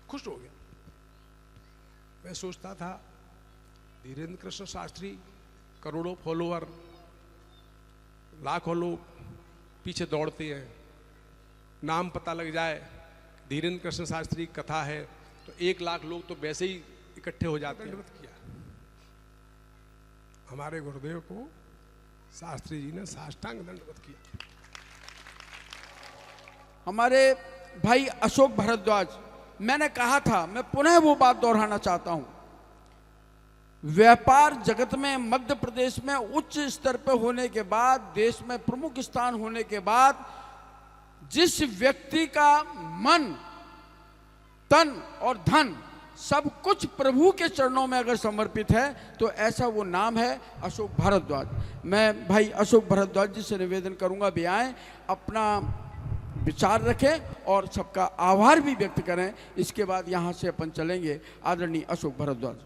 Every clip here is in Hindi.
खुश हो गया। मैं सोचता था धीरेन्द्र कृष्ण शास्त्री, करोड़ों फॉलोअर, लाखों लोग पीछे दौड़ते हैं, नाम पता लग जाए धीरेन्द्र कृष्ण शास्त्री कथा है तो 1 लाख लोग तो वैसे ही इकट्ठे हो जाते हैं। दंडवत किया हमारे गुरुदेव को, शास्त्री जी ने साष्टांग दंडवत किया। हमारे भाई अशोक भारद्वाज, मैंने कहा था, मैं पुनः वो बात दोहराना चाहता हूं, व्यापार जगत में मध्य प्रदेश में उच्च स्तर पर होने के बाद, देश में प्रमुख स्थान होने के बाद, जिस व्यक्ति का मन, तन और धन सब कुछ प्रभु के चरणों में अगर समर्पित है तो ऐसा वो नाम है अशोक भारद्वाज। मैं भाई अशोक भारद्वाज जी से निवेदन करूंगा भी आए, अपना विचार रखें और सबका आभार भी व्यक्त करें। इसके बाद यहां से अपन चलेंगे आदरणीय अशोक भारद्वाज।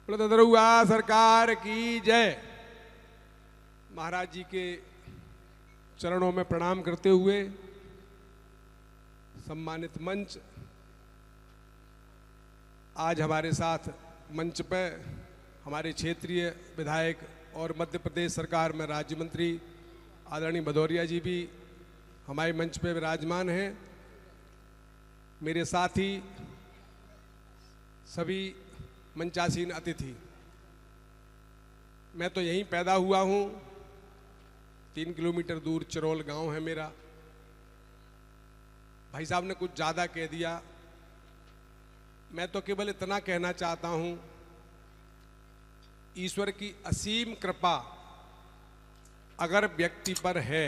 दरुआ सरकार की जय। महाराज जी के चरणों में प्रणाम करते हुए सम्मानित मंच, आज हमारे साथ मंच पर हमारे क्षेत्रीय विधायक और मध्य प्रदेश सरकार में राज्य मंत्री आदरणीय भदौरिया जी भी हमारे मंच पर विराजमान हैं। मेरे साथ ही सभी मंचासीन अतिथि, मैं तो यहीं पैदा हुआ हूँ, 3 किलोमीटर दूर चिरोल गांव है मेरा। भाई साहब ने कुछ ज़्यादा कह दिया, मैं तो केवल इतना कहना चाहता हूँ, ईश्वर की असीम कृपा अगर व्यक्ति पर है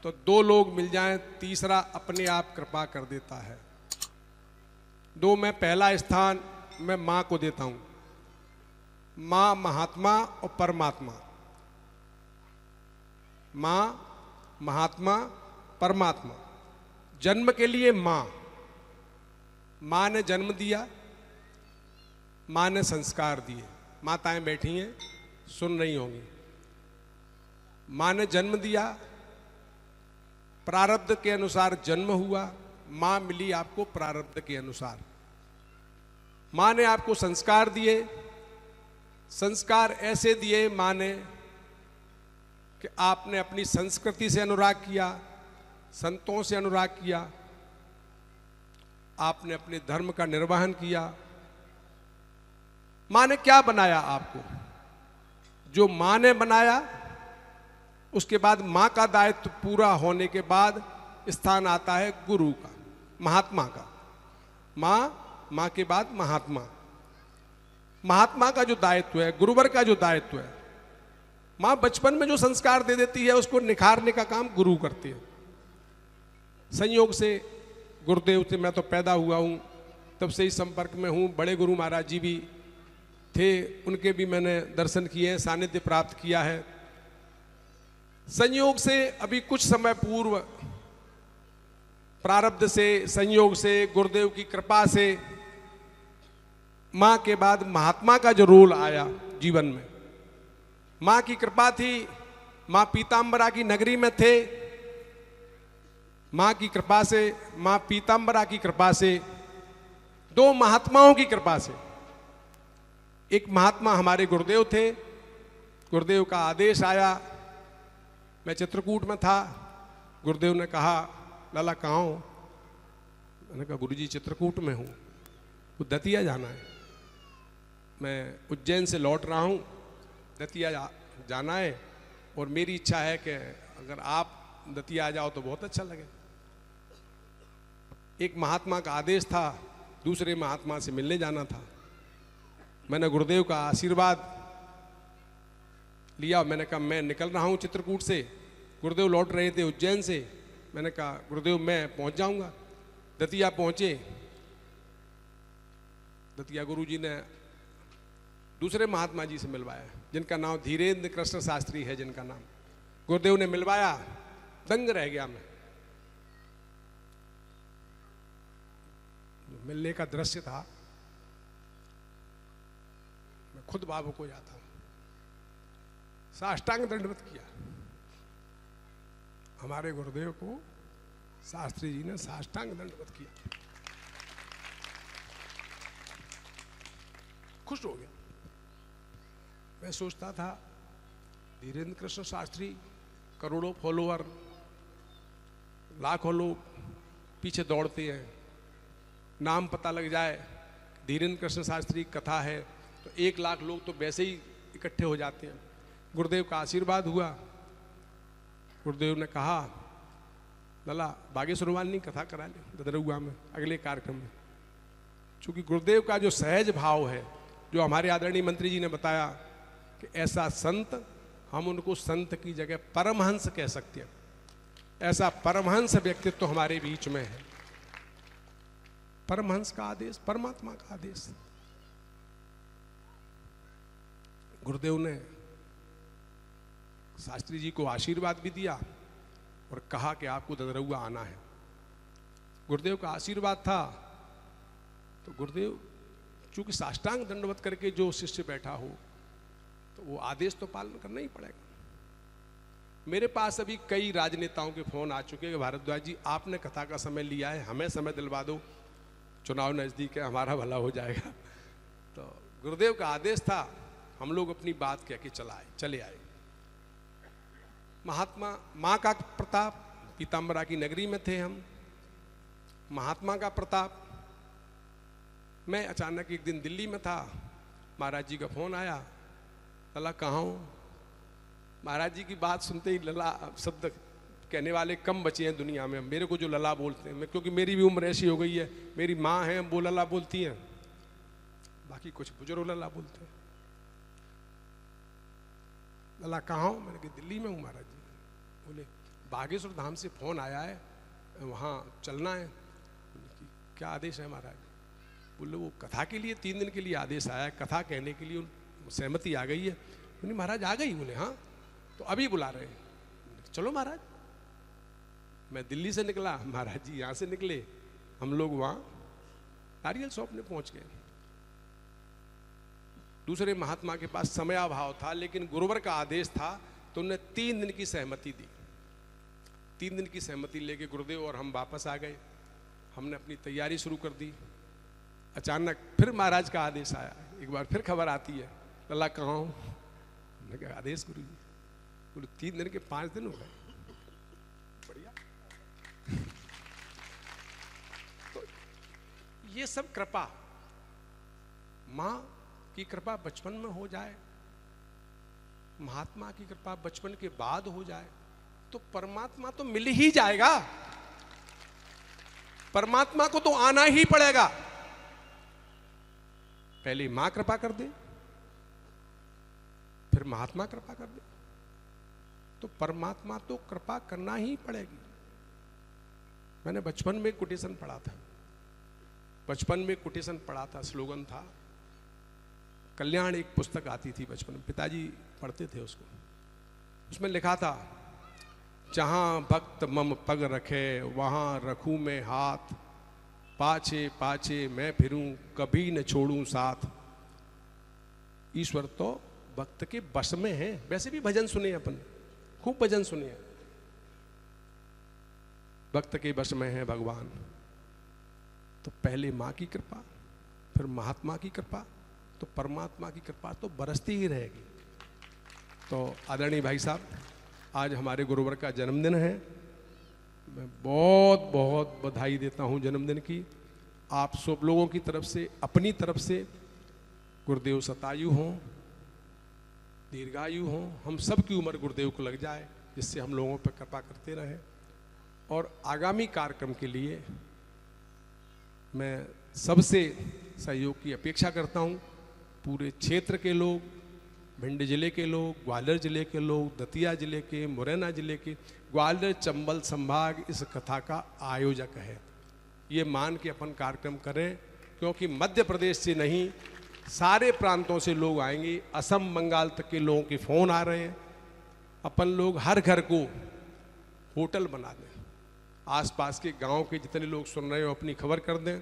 तो 2 लोग मिल जाएं, तीसरा अपने आप कृपा कर देता है। 2 में पहला स्थान मैं माँ को देता हूँ। माँ महात्मा और परमात्मा, माँ महात्मा परमात्मा। जन्म के लिए माँ, माँ ने जन्म दिया, माँ ने संस्कार दिए। माताएं बैठी हैं, सुन रही होंगी। माँ ने जन्म दिया, प्रारब्ध के अनुसार जन्म हुआ, माँ मिली आपको प्रारब्ध के अनुसार। माँ ने आपको संस्कार दिए, संस्कार ऐसे दिए माँ ने कि आपने अपनी संस्कृति से अनुराग किया, संतों से अनुराग किया, आपने अपने धर्म का निर्वहन किया। माँ ने क्या बनाया आपको? जो माँ ने बनाया, उसके बाद माँ का दायित्व पूरा होने के बाद स्थान आता है गुरु का, महात्मा का। माँ के बाद महात्मा। महात्मा का जो दायित्व है, गुरुवर का जो दायित्व है, माँ बचपन में जो संस्कार दे देती है उसको निखारने का काम गुरु करती है। संयोग से गुरुदेव से मैं तो पैदा हुआ हूँ, तब से ही संपर्क में हूँ। बड़े गुरु महाराज जी भी थे, उनके भी मैंने दर्शन किए हैं, सानिध्य प्राप्त किया है। संयोग से अभी कुछ समय पूर्व प्रारब्ध से, संयोग से, गुरुदेव की कृपा से माँ के बाद महात्मा का जो रोल आया जीवन में, माँ की कृपा थी। माँ पीताम्बरा की नगरी में थे, माँ की कृपा से, माँ पीताम्बरा की कृपा से, 2 महात्माओं की कृपा से। एक महात्मा हमारे गुरुदेव थे, गुरुदेव का आदेश आया, मैं चित्रकूट में था, गुरुदेव ने कहा लाला कहाँ हो? मैंने कहा गुरुजी चित्रकूट में हूँ, वो दतिया जाना है। मैं उज्जैन से लौट रहा हूँ, दतिया जाना है और मेरी इच्छा है कि अगर आप दतिया आ जाओ तो बहुत अच्छा लगे। एक महात्मा का आदेश था, दूसरे महात्मा से मिलने जाना था। मैंने गुरुदेव का आशीर्वाद लिया, मैंने कहा मैं निकल रहा हूँ चित्रकूट से। गुरुदेव लौट रहे थे उज्जैन से। मैंने कहा गुरुदेव मैं पहुँच जाऊँगा। दतिया पहुँचे, दतिया गुरुजी ने दूसरे महात्मा जी से मिलवाया, जिनका नाम धीरेन्द्र कृष्ण शास्त्री है, जिनका नाम गुरुदेव ने मिलवाया। दंग रह गया मैं, मिलने का दृश्य था, मैं खुद भावुक हो जाता हूं। साष्टांग दंडवत किया हमारे गुरुदेव को, शास्त्री जी ने साष्टांग दंडवत किया, खुश हो गया। मैं सोचता था धीरेन्द्र कृष्ण शास्त्री, करोड़ों फॉलोअर, लाखों लोग पीछे दौड़ते हैं, नाम पता लग जाए धीरेन्द्र कृष्ण शास्त्री कथा है तो 1 लाख लोग तो वैसे ही इकट्ठे हो जाते हैं। गुरुदेव का आशीर्वाद हुआ। गुरुदेव ने कहा लला बागेश्वर वाली कथा करा ले ददरुआ में अगले कार्यक्रम में। चूंकि गुरुदेव का जो सहज भाव है, जो हमारे आदरणीय मंत्री जी ने बताया कि ऐसा संत, हम उनको संत की जगह परमहंस कह सकते हैं, ऐसा परमहंस व्यक्तित्व तो हमारे बीच में है। परमहंस का आदेश, परमात्मा का आदेश। गुरुदेव ने शास्त्री जी को आशीर्वाद भी दिया और कहा कि आपको ददरुआ आना है। गुरुदेव का आशीर्वाद था तो गुरुदेव चूंकि साष्टांग दंडवत करके जो शिष्य बैठा हो तो वो आदेश तो पालन करना ही पड़ेगा। मेरे पास अभी कई राजनेताओं के फोन आ चुके हैं कि भारद्वाज जी आपने कथा का समय लिया है, हमें समय दिलवा दो, चुनाव नजदीक है, हमारा भला हो जाएगा। तो गुरुदेव का आदेश था, हम लोग अपनी बात कह के चले आए। महात्मा माँ का प्रताप, पीताम्बरा की नगरी में थे हम, महात्मा का प्रताप। मैं अचानक एक दिन दिल्ली में था, महाराज जी का फोन आया, लला कहाँ हो? महाराज जी की बात सुनते ही लला शब्द कहने वाले कम बचे हैं दुनिया में, मेरे को जो लला बोलते हैं। मैं क्योंकि मेरी भी उम्र ऐसी हो गई है, मेरी माँ है वो लला बोलती हैं, बाकी कुछ बुजुर्ग लला बोलते हैं। लला कहाँ हो? मैंने कहा दिल्ली में हूँ महाराज जी। बोले बागेश्वर धाम से फोन आया है, वहाँ चलना है। क्या आदेश है महाराज? बोले वो कथा के लिए 3 दिन के लिए आदेश आया है, कथा कहने के लिए सहमति आ गई है। बोले महाराज आ गई? बोले हाँ, तो अभी बुला रहे हैं। चलो महाराज। मैं दिल्ली से निकला, महाराज जी यहाँ से निकले, हम लोग वहाँ नारियल सौंपने पहुँच गए। दूसरे महात्मा के पास समयाभाव था, लेकिन गुरुवर का आदेश था तो उन्होंने 3 दिन की सहमति दी। 3 दिन की सहमति लेके गुरुदेव और हम वापस आ गए। हमने अपनी तैयारी शुरू कर दी। अचानक फिर महाराज का आदेश आया, एक बार फिर खबर आती है, लला कहाँ हो? हमने कहा आदेश गुरु जी। बोले 3 दिन के 5 दिन हो गए। बढ़िया। तो ये सब कृपा, माँ की कृपा बचपन में हो जाए, महात्मा की कृपा बचपन के बाद हो जाए तो परमात्मा तो मिल ही जाएगा। परमात्मा को तो आना ही पड़ेगा। पहले मां कृपा कर दे, फिर महात्मा कृपा कर दे, तो परमात्मा तो कृपा करना ही पड़ेगी। मैंने बचपन में कोटेशन पढ़ा था, स्लोगन था, कल्याण एक पुस्तक आती थी बचपन में, पिताजी पढ़ते थे उसको। उसमें लिखा था, जहां भक्त मम पग रखे वहां रखूं मैं हाथ, पाछे पाछे मैं फिरूं कभी न छोड़ूं साथ। ईश्वर तो भक्त के बस में है। वैसे भी भजन सुने अपन, खूब भजन सुने हैं, भक्त के बस में है भगवान। तो पहले माँ की कृपा, फिर महात्मा की कृपा, तो परमात्मा की कृपा तो बरसती ही रहेगी। तो आदरणीय भाई साहब, आज हमारे गुरुवर का जन्मदिन है। मैं बहुत बहुत बधाई देता हूँ जन्मदिन की। आप सब लोगों की तरफ से, अपनी तरफ से गुरुदेव शतायु हों, दीर्घायु हों, हम सब की उम्र गुरुदेव को लग जाए, जिससे हम लोगों पर कृपा करते रहें। और आगामी कार्यक्रम के लिए मैं सबसे सहयोग की अपेक्षा करता हूँ। पूरे क्षेत्र के लोग, भिंड जिले के लोग, ग्वालियर जिले के लोग, दतिया जिले के, मुरैना जिले के, ग्वालियर चंबल संभाग इस कथा का आयोजक है। ये मान के अपन कार्यक्रम करें, क्योंकि मध्य प्रदेश से नहीं, सारे प्रांतों से लोग आएंगे। असम बंगाल तक के लोगों के फ़ोन आ रहे हैं। अपन लोग हर घर को होटल बना दें, आसपास के गांव के जितने लोग सुन रहे हो अपनी खबर कर दें।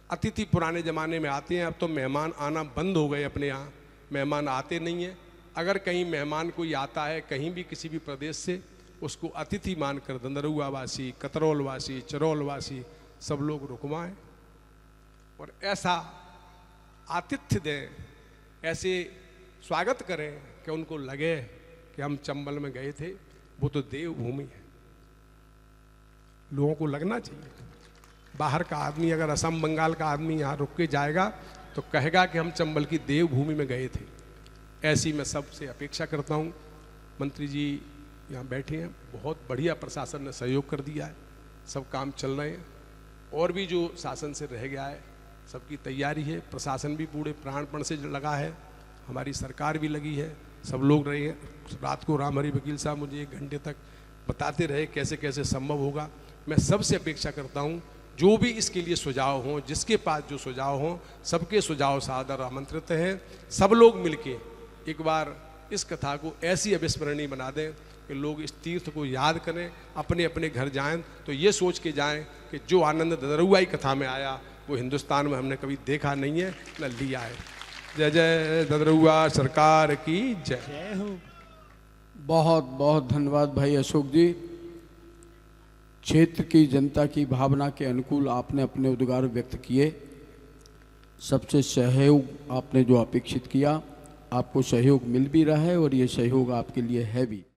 अतिथि पुराने ज़माने में आते हैं, अब तो मेहमान आना बंद हो गए। अपने यहाँ मेहमान आते नहीं हैं। अगर कहीं मेहमान कोई आता है कहीं भी किसी भी प्रदेश से, उसको अतिथि मानकर दंदरुआ वासी, कतरौल वासी, चरौल वासी सब लोग रुकवाएं और ऐसा आतिथ्य दें, ऐसे स्वागत करें कि उनको लगे कि हम चंबल में गए थे, वो तो देवभूमि है। लोगों को लगना चाहिए। बाहर का आदमी, अगर असम बंगाल का आदमी यहाँ रुक के जाएगा तो कहेगा कि हम चंबल की देवभूमि में गए थे। ऐसी मैं सबसे अपेक्षा करता हूँ। मंत्री जी यहाँ बैठे हैं, बहुत बढ़िया प्रशासन ने सहयोग कर दिया है, सब काम चल रहे हैं। और भी जो शासन से रह गया है सबकी तैयारी है, प्रशासन भी पूरे प्राणपण से लगा है, हमारी सरकार भी लगी है, सब लोग रहे हैं। रात को रामहरि वकील साहब मुझे 1 घंटे तक बताते रहे कैसे कैसे संभव होगा। मैं सबसे अपेक्षा करता हूँ जो भी इसके लिए सुझाव हों, जिसके पास जो सुझाव हों, सबके सुझाव सादर आमंत्रित हैं। सब लोग मिलके एक बार इस कथा को ऐसी अविस्मरणीय बना दें कि लोग इस तीर्थ को याद करें, अपने अपने घर जाएं तो ये सोच के जाएं कि जो आनंद दंदरुआई कथा में आया वो हिंदुस्तान में हमने कभी देखा नहीं है न लिया है। जय जय दंदरुआ सरकार की जय। जय हो। बहुत बहुत धन्यवाद भाई अशोक जी। क्षेत्र की जनता की भावना के अनुकूल आपने अपने उद्गार व्यक्त किए। सबसे सहयोग आपने जो अपेक्षित किया, आपको सहयोग मिल भी रहा है और ये सहयोग आपके लिए है भी।